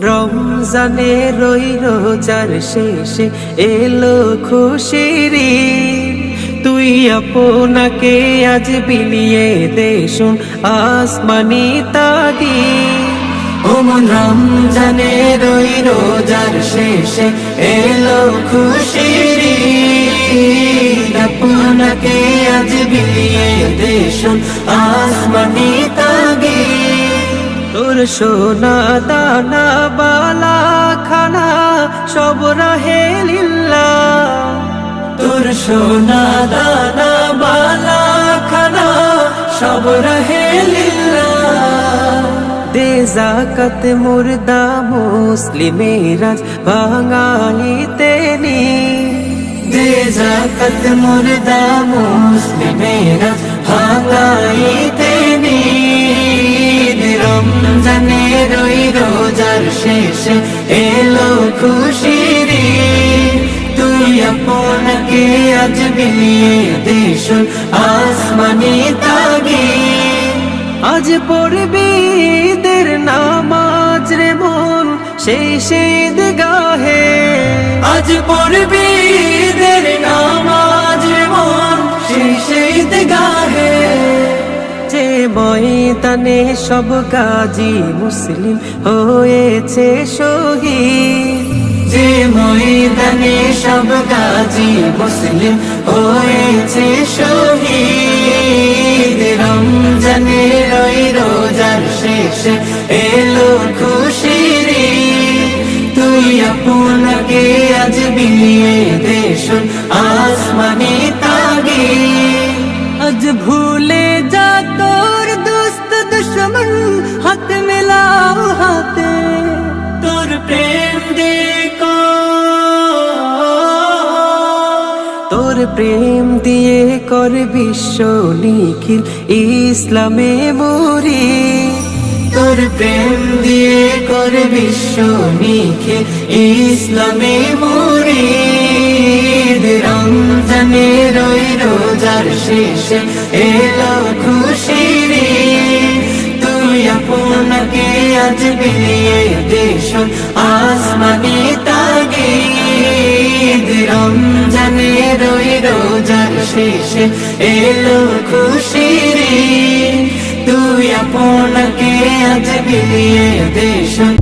রমজানের ওই রোজার শেষে এলো খুশির ঈদ। তুই আপনাকে আজ বিলিয়ে দে শোন আসমানি তাগিদ। ওমন রমজানের ওই রোজার শেষে এলো খুশির ঈদ। আপনাকে আজ বিলিয়ে দে শোন আসমানি তাগিদ। তোর সোনা দানা বালা খানা সব রাহে লিল্লাহ। তোর সোনা দানা বালা খানা সব রাহে লিল্লাহ। দে যাকাত মুর্দা মুসলিমেরা ভাঙাইতে নি। দে যাকাত মুর্দা মুসলিমেরা ভাঙাইতে নি। রমজানের ওই রোজার শেষে এলো খুশির ঈদ। তুই আপনাকে আজ বিলিয়ে দে শোন আসমানি তাগিদ। আজ পড়বি ঈদের নামাজ রে মন সেই ঈদগাহে। আজ পড়বি ঈদের নামাজ রে মন সেই ঈদগাহে। যে ময়দানে সব গাজী মুসলিম হয়েছে শহীদ। যে ময়দানে সব গাজী মুসলিম হয়েছে শহীদ। রমজানের ওই রোজার শেষে এলো খুশির ঈদ। তুই আপনাকে আজ বিলিয়ে দে শোন আসমানি তাগিদ। আজ ভুলে যা তোর দোস্ত দুশ্মন হাত মেলাও হাতে। তোর প্রেম দেখো তোর প্রেম দিয়ে কর বিশ্ব নিখিল ইসলামে মরি। তোর প্রেম দিয়ে কর বিশ্ব নিখিল ইসলামে মরি। রমজানের ওই রোজার শেষে এলো খুশির ঈদ। তুই আপনাকে আজ বিলিয়ে দে শোন আসমানি তাগিদ। রমজানের ওই রোজার শেষে এলো খুশির ঈদ। তুই আপনাকে আজ বিলিয়ে দে শোন